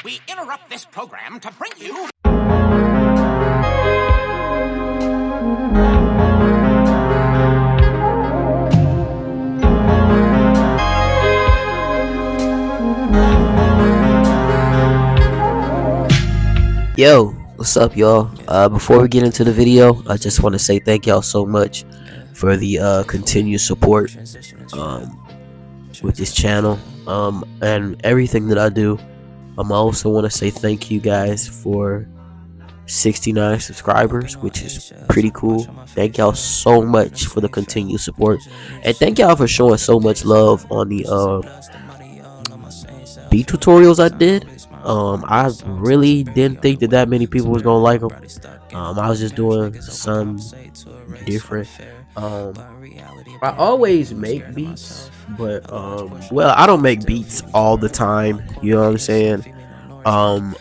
We interrupt this program to bring you... Yo, what's up, y'all? Before we get into the video, I just want to say thank y'all so much for the continued support um, with this channel and everything that I do. I also want to say thank you guys for 69 subscribers, which is pretty cool. Thank y'all so much for the continued support, and thank y'all for showing so much love on the beat tutorials I did. I really didn't think that many people was gonna like them. I was just doing some different. Um, I always make beats, but well, I don't make beats all the time. You know what I'm saying? Um,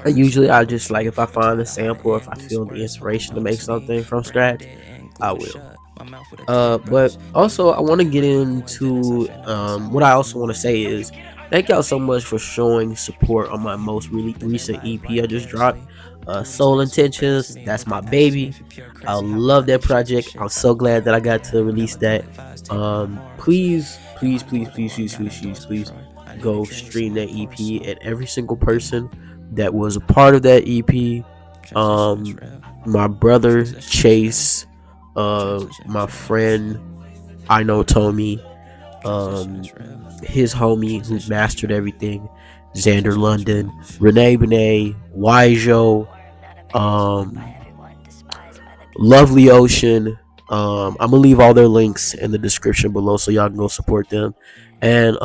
usually I just like if I find a sample, if I feel the inspiration to make something from scratch, I will. But also I want to get into what I also want to say is thank y'all so much for showing support on my most really recent EP I just dropped. Soul Intentions, that's my baby. I love that project. I'm so glad that I got to release that. Please go stream that EP, and every single person that was a part of that EP. My brother Chase, my friend I know Tommy, um, his homie who mastered everything, Xander London, Renee Benet, Wijo, um, Lovely Ocean. I'm gonna leave all their links in the description below so y'all can go support them. And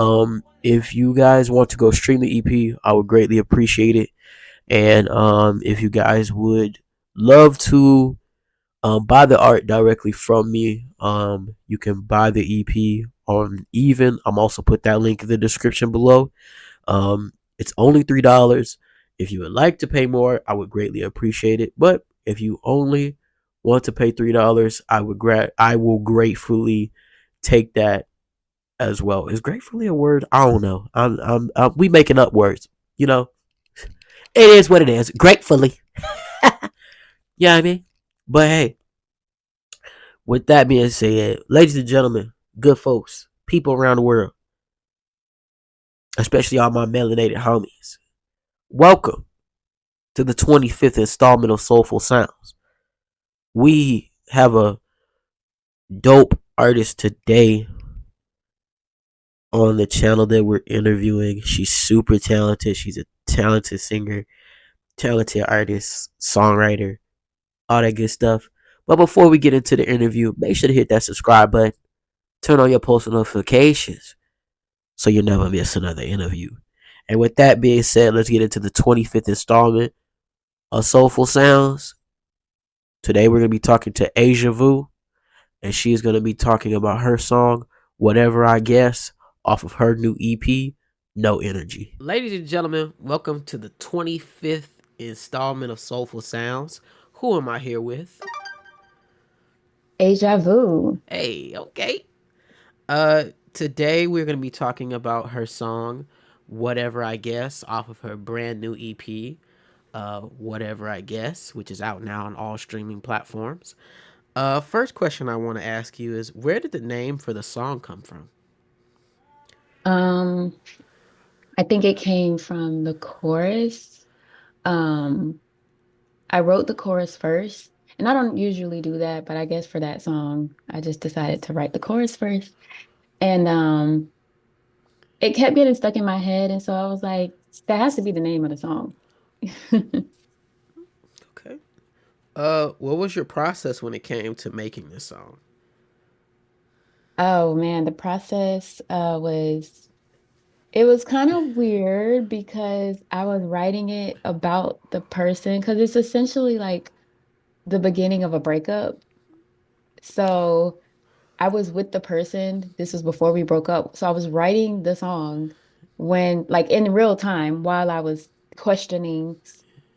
if you guys want to go stream the EP, I would greatly appreciate it. And if you guys would love to buy the art directly from me, you can buy the EP on Even. I'm also put that link in the description below. It's only $3. If you would like to pay more, I would greatly appreciate it. But if you only want to pay $3, I will gratefully take that as well. Is gratefully a word? I don't know. We making up words. You know, it is what it is. Gratefully. Yeah, I mean, but hey, with that being said, ladies and gentlemen, good folks, people around the world, especially all my melanated homies, welcome to the 25th installment of Soulful Sounds. We have a dope artist today on the channel that we're interviewing. She's super talented. She's a talented singer, talented artist, songwriter, all that good stuff. But before we get into the interview, make sure to hit that subscribe button, turn on your post notifications so you'll never miss another interview. And with that being said, let's get into the 25th installment of Soulful Sounds. Today we're going to be talking to Ashiavu, and she's going to be talking about her song, Whatever I Guess, off of her new EP, No Energy. Ladies and gentlemen, welcome to the 25th installment of Soulful Sounds. Who am I here with? Ashiavu. Hey, okay. Today we're going to be talking about her song, Whatever I Guess, off of her brand new EP, Whatever I Guess, which is out now on all streaming platforms. First question I want to ask you is, where did the name for the song come from? Um, I think it came from the chorus. Um, I wrote the chorus first, and I don't usually do that, but I guess for that song, I just decided to write the chorus first. And it kept getting stuck in my head, and so I was like, that has to be the name of the song. Okay. What was your process when it came to making this song? Oh man, the process was it was kind of weird because I was writing it about the person because it's essentially like the beginning of a breakup. So I was with the person. This was before we broke up. So I was writing the song when, like, in real time while I was questioning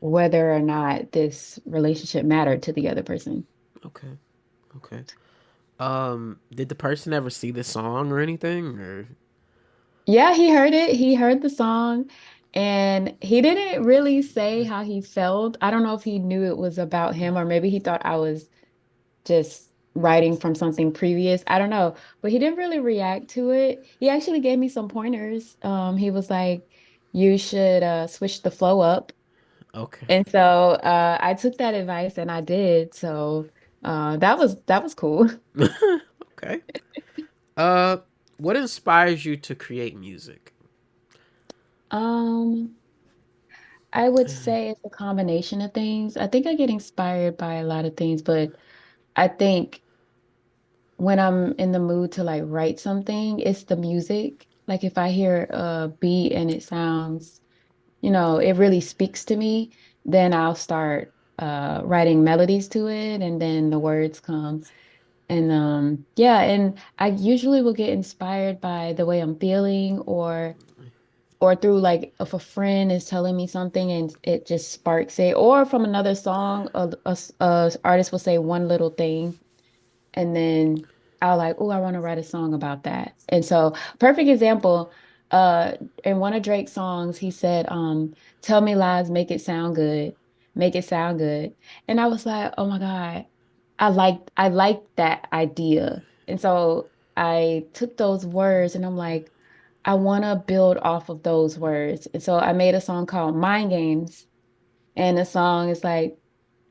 whether or not this relationship mattered to the other person. Okay. Okay. Did the person ever see the song or anything? Or Yeah, he heard it. He heard the song. And he didn't really say how he felt. I don't know if he knew it was about him or maybe he thought I was just writing from something previous. I don't know, but he didn't really react to it. He actually gave me some pointers. He was like, you should switch the flow up. Okay. And so I took that advice and I did. So that was cool. Okay. Uh, what inspires you to create music? Um, I would say it's a combination of things. I think I get inspired by a lot of things, but I think when I'm in the mood to like write something, it's the music. Like if I hear a beat and it sounds, it really speaks to me, then I'll start writing melodies to it and then the words come. And yeah, and I usually will get inspired by the way I'm feeling or through like if a friend is telling me something and it just sparks it, or from another song, a artist will say one little thing and then I'll like, oh, I want to write a song about that. And so, perfect example, uh, in one of Drake's songs, he said, tell me lies, make it sound good. And I was like, oh my God, I like that idea. And so I took those words and I'm like, I want to build off of those words. And so I made a song called Mind Games. And the song is like,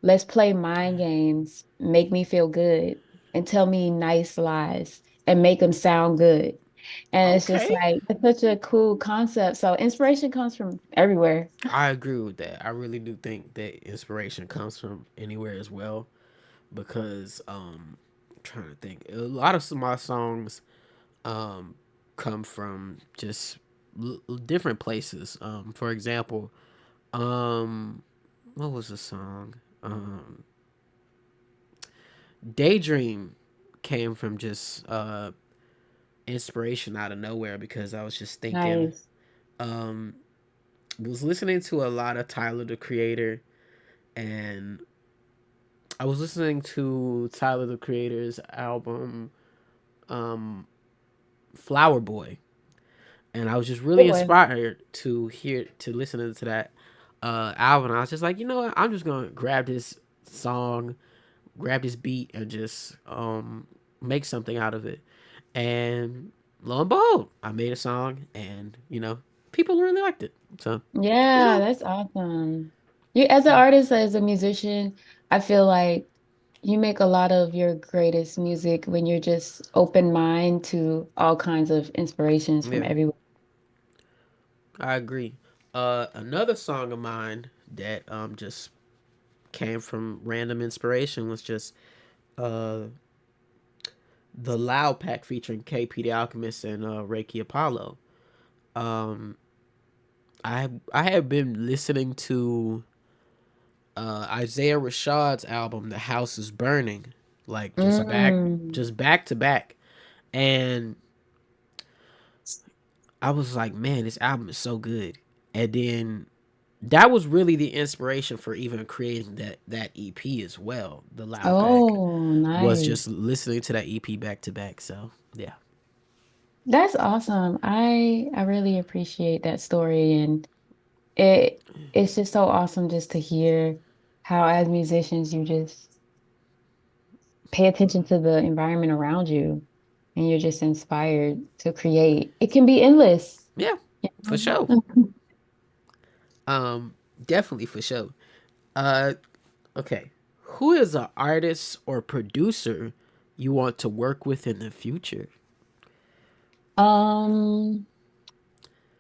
let's play mind games, make me feel good, and tell me nice lies and make them sound good. And it's just Okay. like, it's such a cool concept. So inspiration comes from everywhere. I agree with that. I really do think that inspiration comes from anywhere as well because I'm trying to think. A lot of my songs um come from just different places. For example, um what was the song? Daydream came from just inspiration out of nowhere because I was just thinking Nice. um was listening to a lot of Tyler the Creator, and I was listening to Tyler the Creator's album um Flower Boy, and I was just Good really one. inspired to listen to that album. I was just like, you know what, I'm just gonna grab this song, grab this beat, and just make something out of it. And lo and behold, I made a song, and people really liked it. So you Yeah, know, that's awesome. You, as an artist, as a musician, I feel like you make a lot of your greatest music when you're just open mind to all kinds of inspirations from yeah, everywhere. I agree. Another song of mine that just came from random inspiration was just uh the Loud Pack featuring KP the Alchemist and Reiki Apollo. Um, I have been listening to Isaiah Rashad's album The House Is Burning, like Mm. just back to back, and I was like, man, this album is so good. And then that was really the inspiration for even creating that EP as well. The Loud Pack Oh, was just nice. listening to that EP back to back. So yeah, That's awesome. I really appreciate that story and it's just so awesome just to hear how as musicians you just pay attention to the environment around you and you're just inspired to create. It can be endless. yeah, You for sure. know? Um, definitely for sure. Uh, okay, who is an artist or producer you want to work with in the future? Um,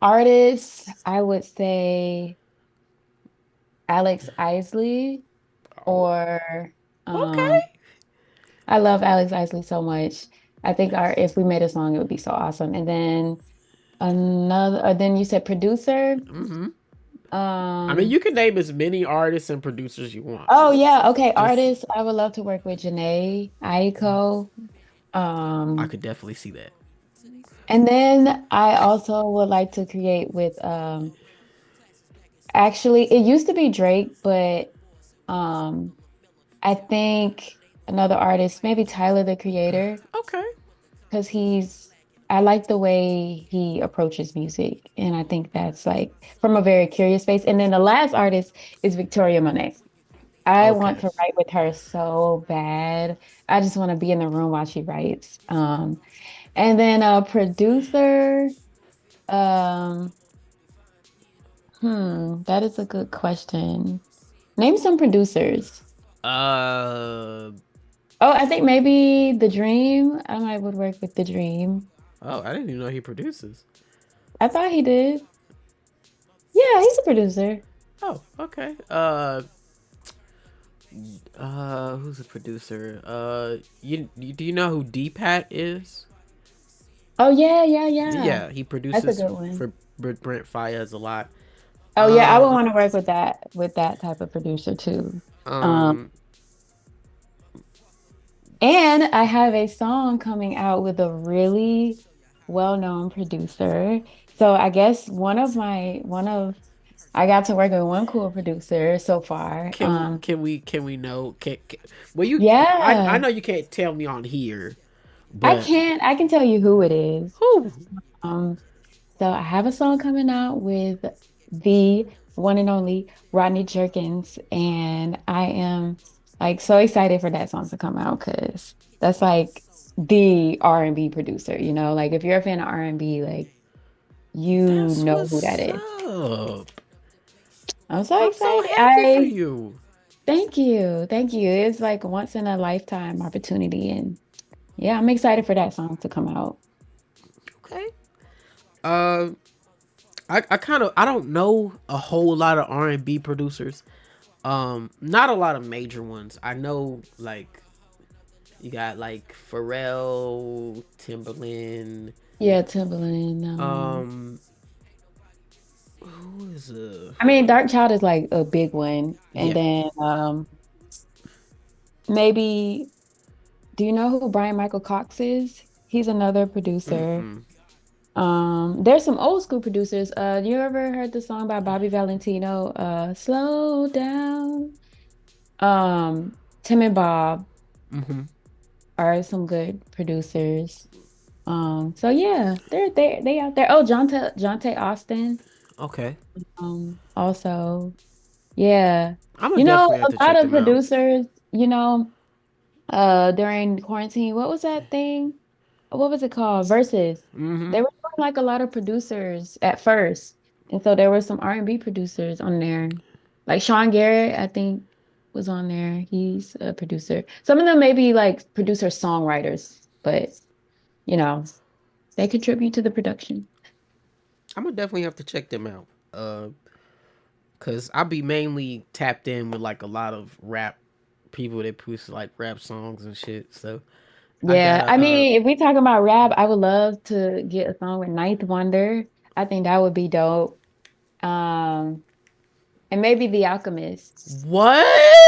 Artists, I would say Alex Isley Oh, or um okay. I love Alex Isley so much. I think our if we made a song, it would be so awesome. And then then you said producer. Mm-hmm. I mean, Um, you can name as many artists and producers you want. oh yeah, okay, Just, artists. I would love to work with Janae Aiko. I Um, could definitely see that. and then I also would like to create with actually it used to be Drake, but um I think another artist, maybe Tyler the Creator, Okay. because he's I like the way he approaches music, and I think that's like from a very curious space. And then the last artist is Victoria Monet. I want Okay. to write with her so bad. I just want to be in the room while she writes. And then a producer, um, that is a good question. Name some producers. Uh Oh, I think maybe The Dream. I might would work with The Dream. oh, I didn't even know he produces. I thought he did. Yeah, he's a producer. Oh, okay. Who's a producer? You do you know who D-Pat is? Oh yeah, yeah, yeah. Yeah, he That's a produces good one. for Brent Fayez a lot. Oh yeah, I would Um, want to work with that type of producer too. Um, um, and I have a song coming out with a really well-known producer. So I guess one of I got to work with one cool producer so far. can we know? Well, I Yeah, know you can't tell me on here, but I can tell you who it is. who? Um, So I have a song coming out with the one and only Rodney Jerkins, and I am like so excited for that song to come out because that's like the R&B producer, you know? Like if you're a fan of R&B, like you That's know who that what's is. up. I'm so I'm so excited. happy for I you. thank you. Thank you. It's like once in a lifetime opportunity and yeah, I'm excited for that song to come out. Okay. Uh, I kind of I don't know a whole lot of R&B producers. Not a lot of major ones. I know like you got like Pharrell, Timberland. Yeah, Timberland. Um, who is I mean, Dark Child is like a big one. And yeah. then maybe do you know who Brian Michael Cox is? He's another producer. Mm-mm. There's some old school producers. You ever heard the song by Bobby Valentino, Slow Down? Tim and Bob Mm-hmm. are some good producers. So yeah, they out there. Oh, Jonte Austin. Okay. Also, yeah. I'm gonna You know, definitely have to a lot check of them out. producers, during quarantine, what was that thing? What was it called? Versus. Mm-hmm. They were doing like a lot of producers at first. And so there were some R&B producers on there. Like Sean Garrett, I think, was on there. He's a producer. Some of them may be like producer songwriters, but you know, they contribute to the production. I'm gonna definitely have to check them out. Cause I'll be mainly tapped in with like a lot of rap people that produce like rap songs and shit. So I Yeah, gotta I mean, if we talk about rap, I would love to get a song with Ninth Wonder. I think that would be dope. Um, and maybe The Alchemist. what?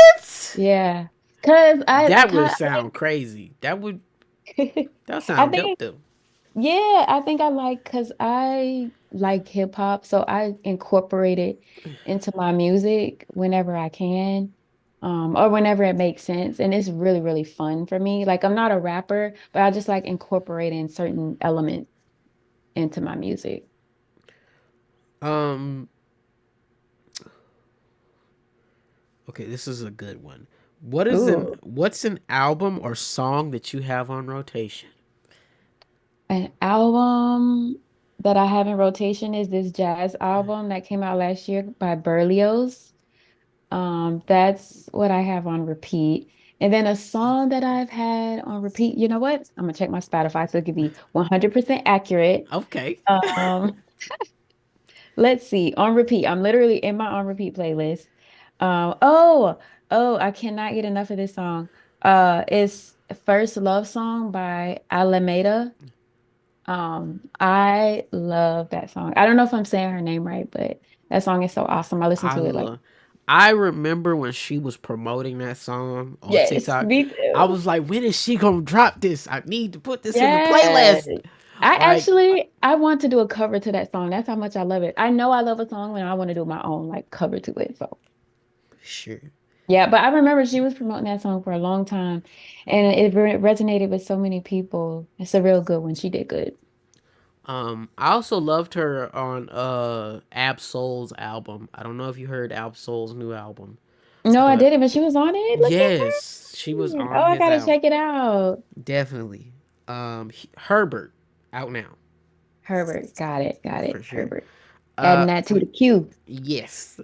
Yeah. Cause I That would kind sound crazy. That I sound dope think though. yeah, I think I like because I like hip hop, so I incorporate it into my music whenever I can, or whenever it makes sense. And it's really, really fun for me. Like I'm not a rapper, but I just like incorporating certain elements into my music. Um. Okay, this is a good one. Ooh, What's an album or song that you have on rotation? an album that I have in rotation is this jazz album that came out last year by Berlioz. That's what I have on repeat. And then a song that I've had on repeat, you know what? I'm gonna check my Spotify so it could be 100% accurate. Okay. Um, let's see, on repeat. I'm literally in my on repeat playlist. Oh, I cannot get enough of this song. It's First Love Song by Alameda. I love that song. I don't know if I'm saying her name right, but that song is so awesome. I listen I to it like, love. I remember when she was promoting that song on yes, TikTok. me I too. was like, when is she gonna drop this? I need to put this in the Yes. playlist. Like, I want to do a cover to that song. That's how much I love it. I know I love a song when I want to do my own like cover to it. So sure. yeah, but I remember she was promoting that song for a long time and it resonated with so many people. It's a real good one. She did good. I also loved her on Ab Soul's album. I don't know if you heard Ab Soul's new album, No, I but didn't, but she was on it. Look at yes, she was her. on Oh, I his gotta album. check it out. Definitely. Herbert out now Herbert. Got it. Got for it. sure. Herbert. Adding Uh, that to the queue. yes.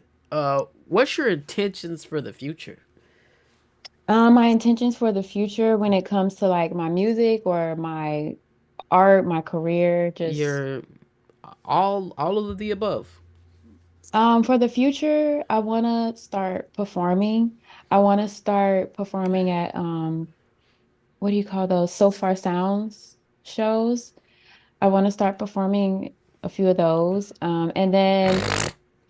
What's your intentions for the future? My intentions for the future when it comes to like my music or my art, my career, just Your all of the above. for the future, I want to start performing. I want to start performing at what do you call those? So Far Sounds shows. I want to start performing a few of those. And then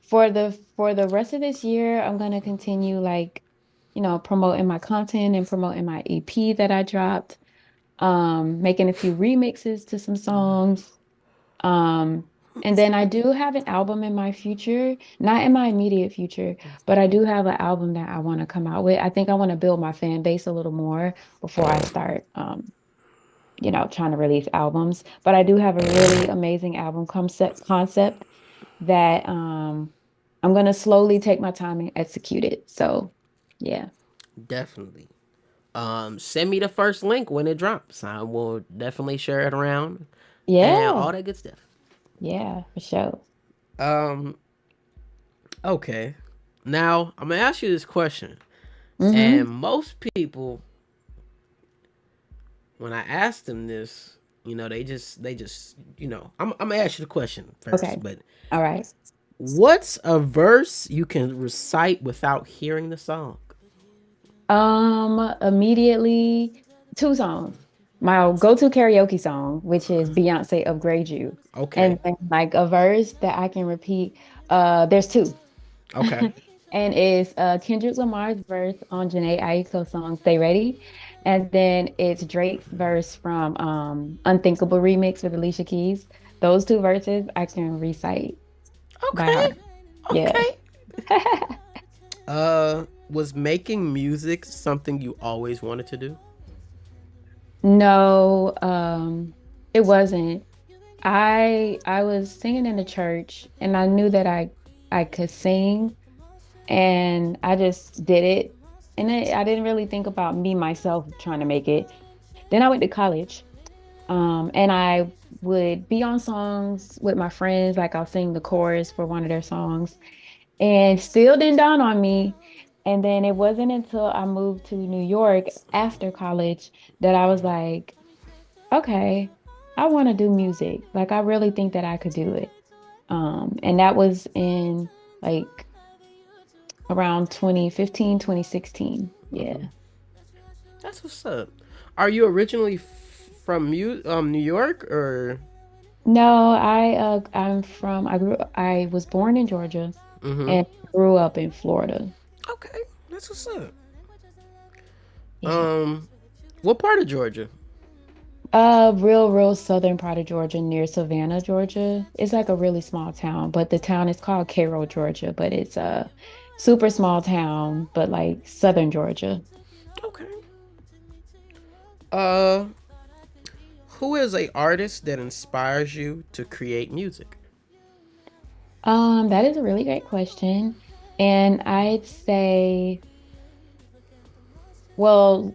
for the rest of this year, I'm gonna continue like, promoting my content and promoting my EP that I dropped. Making a few remixes to some songs. Um, and then I do have an album in my future, not in my immediate future, but I do have an album that I want to come out with. I think I want to build my fan base a little more before I start, trying to release albums. But I do have a really amazing album concept that I'm gonna slowly take my time and execute it. So, yeah. Definitely. Send me the first link when it drops. I will definitely share it around and Yeah. all that good stuff. Yeah, for sure. Um, okay. Now I'm gonna ask you this question, and Mm-hmm. most people, when I ask them this, they just, I'm gonna ask you the question Okay. first. But All right. what's a verse you can recite without hearing the song? Immediately two songs. My go-to karaoke song, which is Beyonce Upgrade You. Okay. And then like a verse that I can repeat. There's two. Okay. And it's Kendrick Lamar's verse on Janae Aiko's song Stay Ready. And then it's Drake's verse from Unthinkable Remix with Alicia Keys. Those two verses I can recite by Okay. heart. Yeah. Okay. Was making music something you always wanted to do? No, it wasn't. I was singing in the church and I knew that I could sing and I just did it. And I didn't really think about me myself trying to make it. Then I went to college. And I would be on songs with my friends, like I'll sing the chorus for one of their songs, and still didn't dawn on me. And then it wasn't until I moved to New York after college that I was like, okay, I want to do music. Like I really think that I could do it. And that was in like around 2015, 2016. Yeah. That's what's up. Are you originally from New York or? No, I was born in Georgia Mm-hmm. and grew up in Florida. Okay, that's what's up. Yeah. Um, what part of Georgia? Real southern part of Georgia near Savannah, Georgia. It's like a really small town, but the town is called Cairo, Georgia, but it's a super small town, but like southern Georgia. Okay. Uh, who is a artist that inspires you to create music? That is a really great question. And I'd say, well,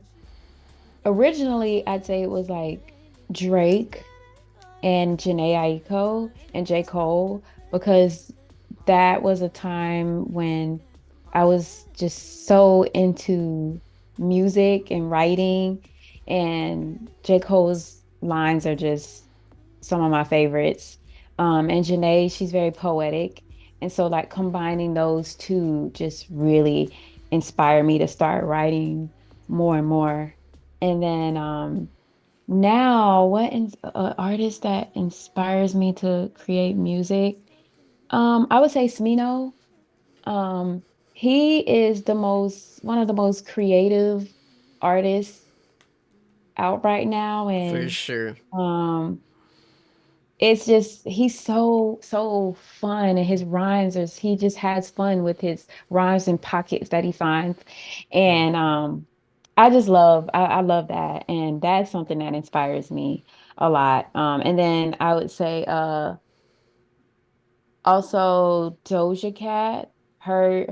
originally I'd say it was like Drake and Janae Aiko and J. Cole because that was a time when I was just so into music and writing, and J. Cole's lines are just some of my favorites. And Janae, she's very poetic. And so, like, combining those two just really inspired me to start writing more and more. And then, now, what is artist that inspires me to create music? I would say Smino. Um, he is one of the most creative artists out right now, For and sure. um, it's just he's so fun, and his rhymes is he just has fun with his rhymes and pockets that he finds, and I love that, and that's something that inspires me. a lot. And then I would say also Doja Cat, her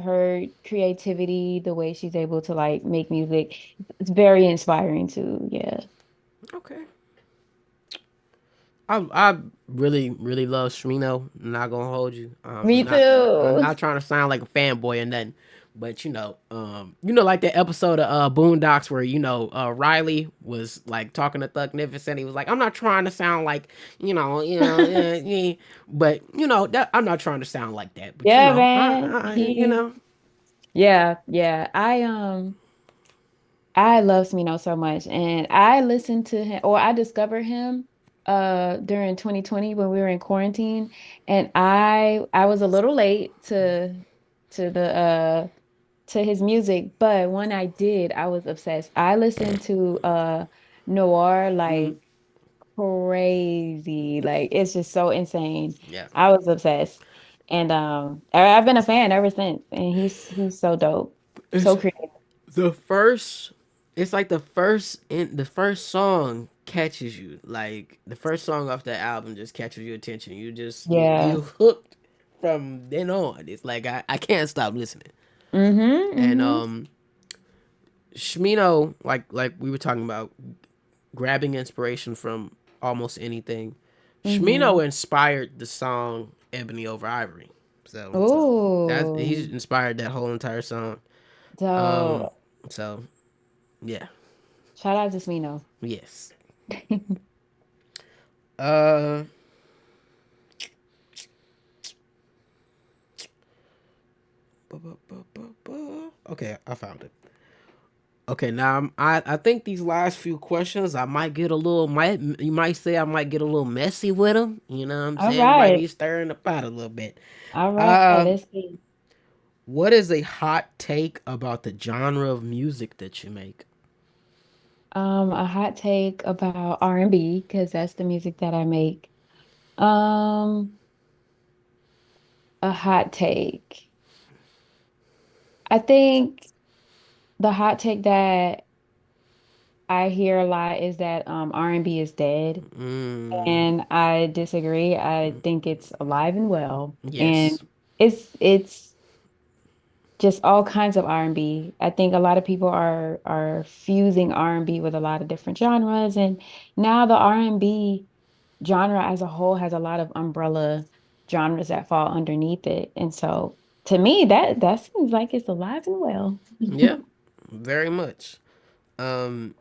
creativity, the way she's able to like make music, it's very inspiring too. Yeah. Okay. I really love Smino. I'm not gonna hold you. Me I'm too. not trying to sound like a fanboy or nothing, but like that episode of Boondocks where Riley was like talking to Thugnificent. He was like, "I'm not trying to sound like but that I'm not trying to sound like that, but Yeah, man. you know, Yeah. I love Smino so much. And I listened to him or I discovered him during 2020 when we were in quarantine. And I was a little late to the to his music, but when I did, I was obsessed. I listened to Noir mm, like crazy. Like it's just so insane. yeah. I was obsessed. And I've been a fan ever since. And he's so dope. It's So creative. the first. It's like the first song catches you. Like the first song off that album just catches your attention. You Yeah. hooked from then on. It's like I can't stop listening. Mm-hmm. And Mm-hmm. Shmino, like we were talking about, grabbing inspiration from almost anything. Mm-hmm. Shmino inspired the song "Ebony Over Ivory," so that he's Oh, inspired that whole entire song. Um, dope. so yeah, Shout out to Smino. yes. Uh, okay, I found it. Okay, now I think these last few questions I might get a little might you might say I might get a little messy with them. You know what I'm All saying? Might right. be stirring the pot a little bit. All right. Uh, Let's see. what is a hot take about the genre of music that you make? A hot take about R&B because that's the music that I make. Um, a hot take. I think the hot take that I hear a lot is that R&B is dead, Mm, and I disagree. I think it's alive and well, and yes. it's just all kinds of R&B. I think a lot of people are fusing R&B with a lot of different genres, and now the R&B genre as a whole has a lot of umbrella genres that fall underneath it. And so to me, that seems like it's alive and well. Yeah. Very much. Um,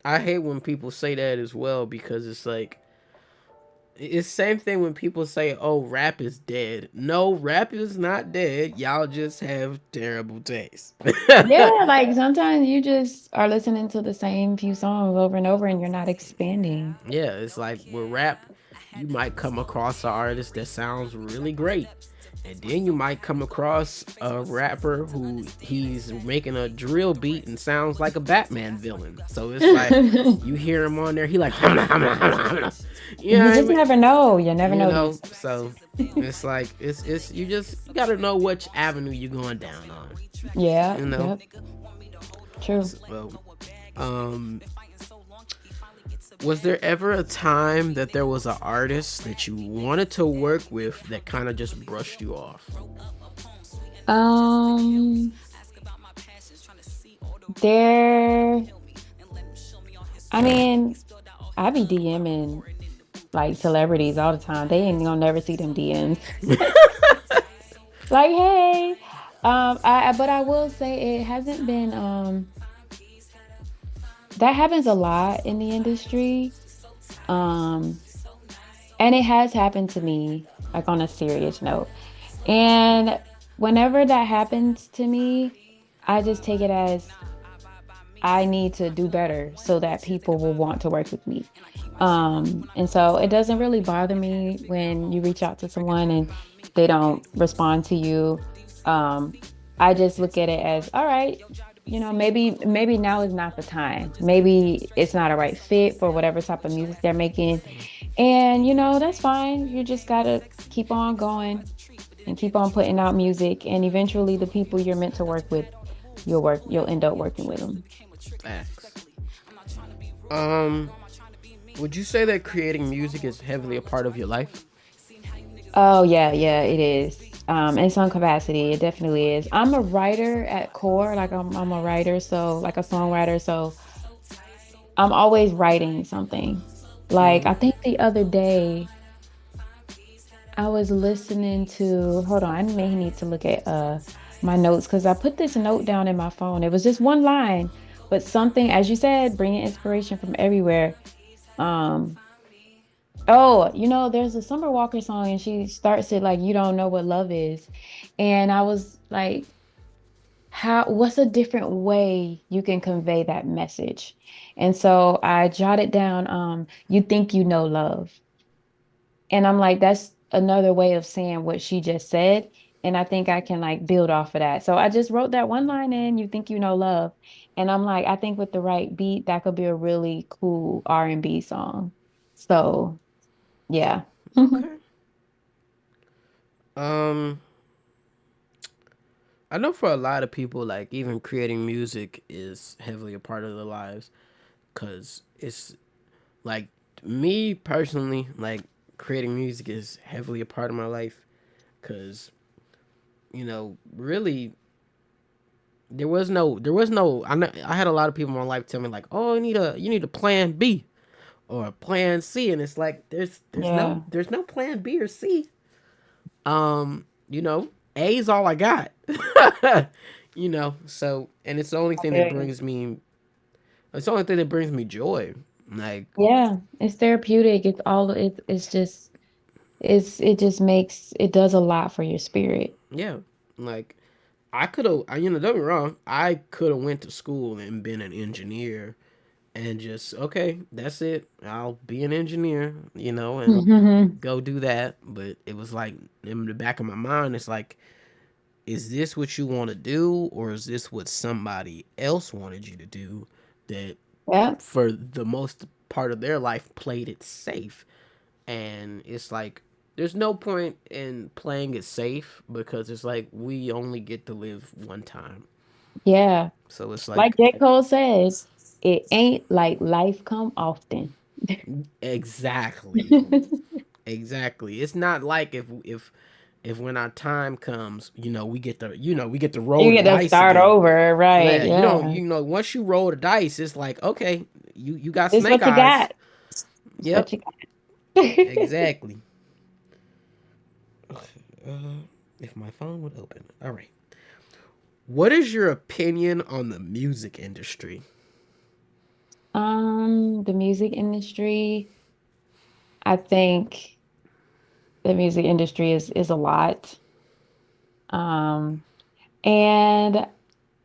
I hate when people say that as well because it's like it's same thing when people say, "Oh, rap is dead." No, rap is not dead. Y'all just have terrible taste. Yeah, like sometimes you just are listening to the same few songs over and over and you're not expanding. Yeah, it's like with rap, you might come across an artist that sounds really great. And then you might come across a rapper who he's making a drill beat and sounds like a Batman villain. So it's like you hear him on there, he like you know what You I just mean? never know. You never You know know, these. so it's like it's you gotta know which avenue you're going down on. Yeah, You know, yep, true. so um, was there ever a time that there was an artist that you wanted to work with that kind of just brushed you off? Um, there, I mean, I be DMing like celebrities all the time. They ain't gonna never see them DMs. Like, hey, but I will say it hasn't been that happens a lot in the industry. Um, and it has happened to me, like on a serious note. And whenever that happens to me, I just take it as I need to do better so that people will want to work with me. And so it doesn't really bother me when you reach out to someone and they don't respond to you. Um, I just look at it as, all right, maybe now is not the time. Maybe it's not a right fit for whatever type of music they're making. And that's fine. You just gotta keep on going and keep on putting out music. And eventually the people you're meant to work with, you'll end up working with them. Facts. Um, Would you say that creating music is heavily a part of your life? Oh yeah, yeah, it is. In some capacity, it definitely is. I'm a writer at core, like I'm a writer, so like a songwriter, so I'm always writing something. Like I think the other day I was listening to, hold on, I may need to look at my notes because I put this note down in my phone. It was just one line, but something, as you said, bringing inspiration from everywhere. Um, oh, there's a Summer Walker song and she starts it like you don't know what love is. And I was like, what's a different way you can convey that message? And so I jotted down, you think you know love. And I'm like, that's another way of saying what she just said. And I think I can like build off of that. So I just wrote that one line in, you think you know love. And I'm like, I think with the right beat, that could be a really cool R&B song. So yeah. Okay. Um, I know for a lot of people, like even creating music is heavily a part of their lives, cause it's like me personally, like creating music is heavily a part of my life, cause really there was no. I had a lot of people in my life tell me like, oh, you need a plan B or a plan C, and it's like there's no Yeah. there's no plan B or C. A is all I got. So and it's the only I thing that feel you. brings me it's the only thing that brings me joy. Like, Yeah, it's therapeutic. It's just it just makes it does a lot for your spirit. yeah. Like I could have don't get me wrong, I could have went to school and been an engineer and just okay, that's it. I'll be an engineer, and go do that. But it was like in the back of my mind, it's like, is this what you want to do, or is this what somebody else wanted you to do that Yeah. for the most part of their life played it safe? And it's like there's no point in playing it safe because it's like we only get to live one time. Yeah. So it's Like like J. Cole says, it ain't like life come often. exactly, exactly. It's not like if when our time comes, we get to roll You the get to dice start again. over, right? Yeah, you don't Yeah. once you roll the dice, it's like okay, you got It's snake what you eyes. got. It's what Yep, you got. exactly. If my phone would open. All right. What is your opinion on the music industry? The music industry, I think the music industry is a lot. Um, and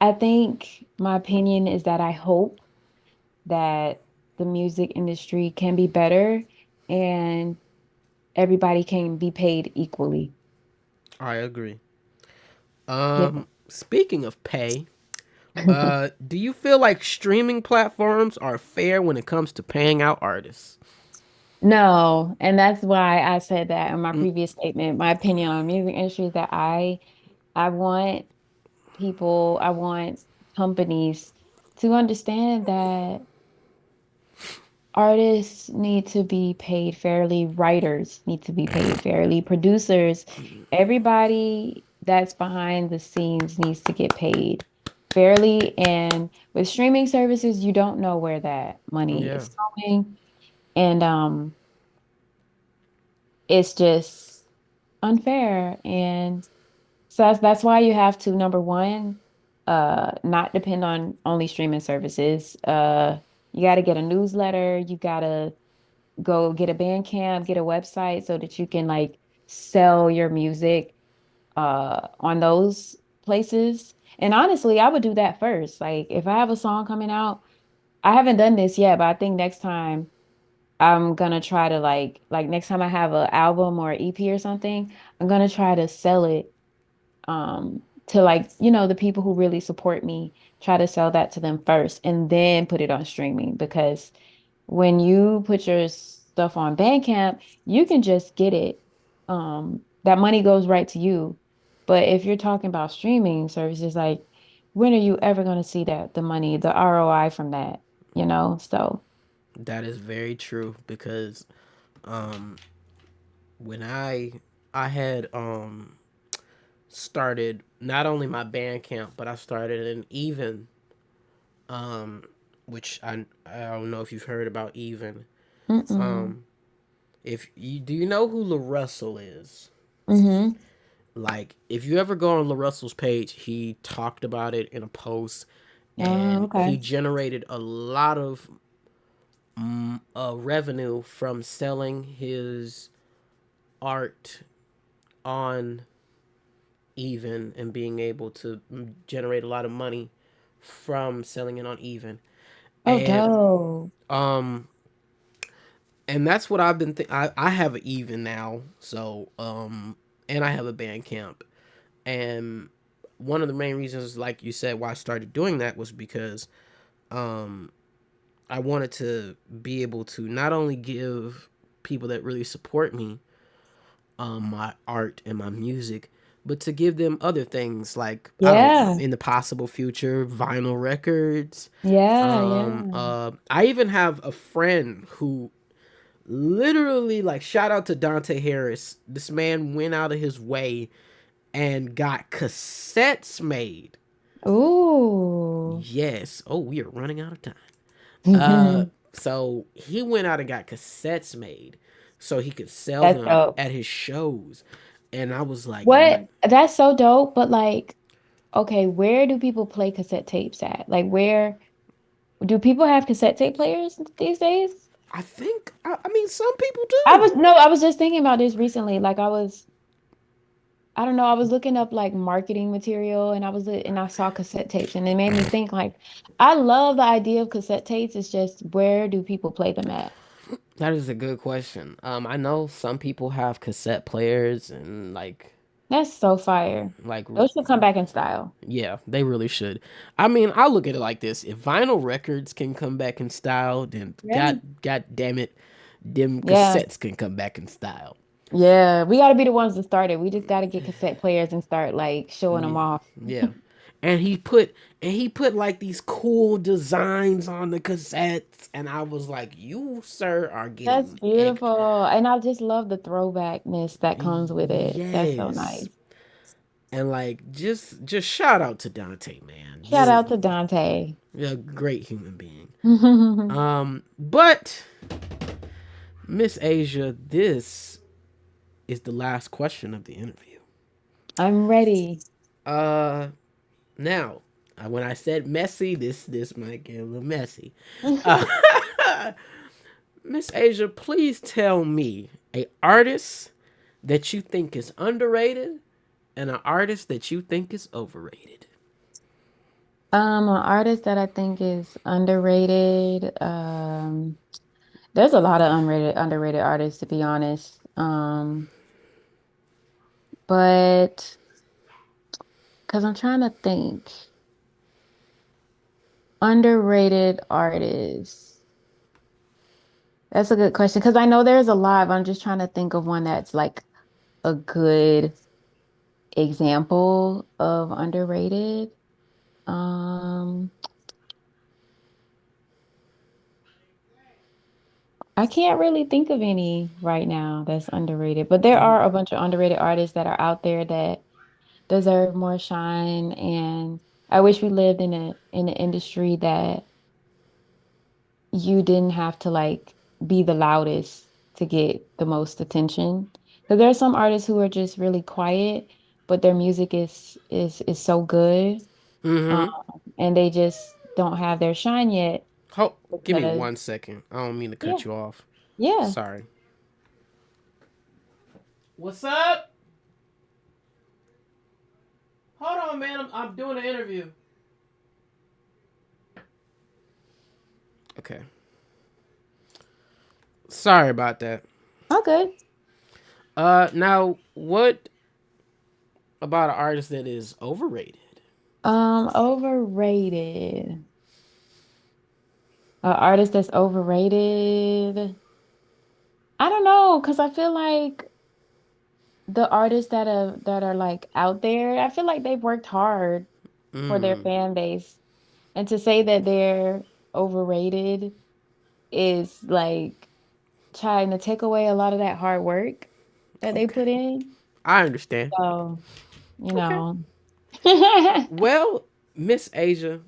I think my opinion is that I hope that the music industry can be better and everybody can be paid equally. I agree. Yeah. Speaking of pay, do you feel like streaming platforms are fair when it comes to paying out artists? No, and that's why I said that in my previous statement. My opinion on the music industry is that I want I want companies to understand that artists need to be paid fairly, writers need to be paid fairly, producers, everybody that's behind the scenes needs to get paid fairly. And with streaming services, you don't know where that money Yeah, is going. And it's just unfair. And so that's why you have to, number one, not depend on only streaming services. You got to get a newsletter. You got to go get a band camp, get a website so that you can like sell your music on those places. And honestly, I would do that first. Like if I have a song coming out, I haven't done this yet, but I think next time I'm gonna try to like next time I have an album or EP or something, I'm gonna try to sell it to like, the people who really support me, try to sell that to them first and then put it on streaming because when you put your stuff on Bandcamp, you can just get it. That money goes right to you. But if you're talking about streaming services, like when are you ever going to see that the money, the ROI from that, So That is very true because um when I had started not only my band camp, but I started an even um which I don't know if you've heard about even. Mm-mm. Um if you do you know who La Russell is? Mm-hmm. Like if you ever go on La Russell's page, he talked about it in a post Oh, and he okay. generated a lot of revenue from selling his art on even and being able to generate a lot of money from selling it on even. Oh, And dope. um and that's what I've been I have an even now. So and I have a band camp. And one of the main reasons, like you said, why I started doing that was because um I wanted to be able to not only give people that really support me my art and my music, but to give them other things like I don't Yeah. in the possible future vinyl records. Yeah, yeah. I even have a friend who literally like shout out to Dante Harris. This man went out of his way and got cassettes made. Ooh. Yes. Oh, we are running out of time. So he went out and got cassettes made so he could sell That's them dope. at his shows. And I was like, What? That's so dope, but like, okay, where do people play cassette tapes at? Like, where do people have cassette tape players these days? I think, I mean, some people I do. was no, I was just thinking about this recently. Like, I don't know, I was looking up like marketing material and and I saw cassette tapes and it made me think like, I love the idea of cassette tapes. It's just where do people play them at? That is a good question. I know some people have cassette players and That's so fire. like, Those should come back in style. yeah, they really should. I mean, I look at it like this: if vinyl records can come back in style, then Yeah. God damn it, them Yeah. cassettes can come back in style. Yeah. We got to be the ones that start it. We just got to get cassette players and start like showing them Yeah, off. yeah. And he put like these cool designs on the cassettes, and I was like, "You, sir, are That's getting egg." beautiful. And I just love the throwbackness that comes with it. That's so Yes, nice. and like just shout out to Dante, man. Shout out to Dante. You're a great human being. I'm But Miss Asia, this is the last question of the interview. ready. Uh, now, when I said messy, this might get a little messy. Uh, Miss Asia, please tell me a artist that you think is underrated and an artist that you think is overrated. An artist that I think is underrated. There's a lot of underrated artists to be honest. But because I'm trying to think, underrated artists. That's a good question because I know there's a lot. But I'm just trying to think of one that's like a good example of underrated. Um, I can't really think of any right now that's underrated, but there are a bunch of underrated artists that are out there that deserve more shine. And I wish we lived in an industry that you didn't have to like be the loudest to get the most attention. Because there are some artists who are just really quiet, but their music is so good. Um, Mm-hmm. and they just don't have their shine yet Give me because 1 second. I don't mean to yeah, cut you off. yeah. Sorry. What's up? Hold on, man. I'm doing an interview. Okay. Sorry about that. Oh, good. Now what about an artist that is overrated? Overrated. An artist that's overrated. I don't know, because I feel like the artists that are like out there, I feel like they've worked hard for their Mm. fan base. And to say that they're overrated, is like trying to take away a lot of that hard work that they Okay. put in. I understand. So, you Okay. know. Well, Miss Asia,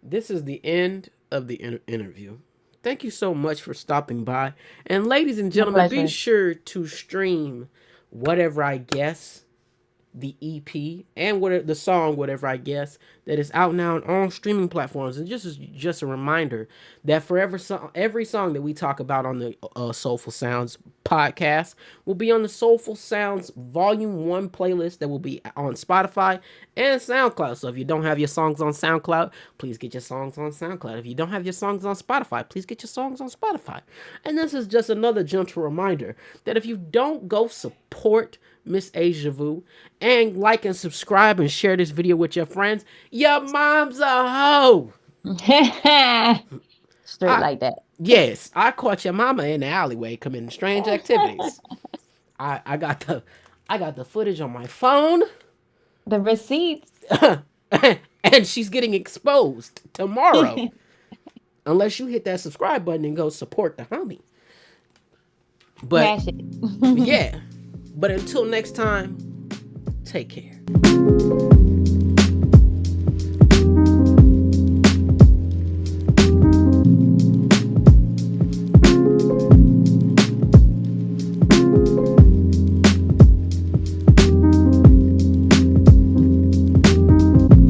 this is the end of the interview. Thank you so much for stopping by. And ladies and My gentlemen, be pleasure. sure to stream Whatever I Guess, the EP, and the song Whatever I Guess, that is out now on all streaming platforms. And just a reminder that for every song that we talk about on the Soulful Sounds podcast will be on the Soulful Sounds Volume 1 playlist that will be on Spotify and SoundCloud. So if you don't have your songs on SoundCloud, please get your songs on SoundCloud. If you don't have your songs on Spotify, please get your songs on Spotify. And this is just another gentle reminder that if you don't go support Miss Ashiavu and like and subscribe and share this video with your friends, your mom's a hoe. Straight I, like that. yes, I caught your mama in the alleyway committing strange activities. I got the footage on my phone. The receipts. And she's getting exposed tomorrow. Unless you hit that subscribe button and go support the homie. But Smash it. yeah. But until next time, take care.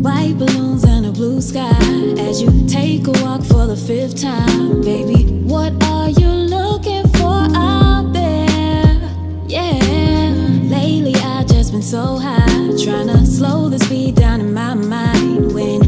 White balloons and a blue sky as you take a walk for the 5th time. Baby, what are you looking for out there? Yeah, lately I just been so high, trying to slow the speed down in my mind. When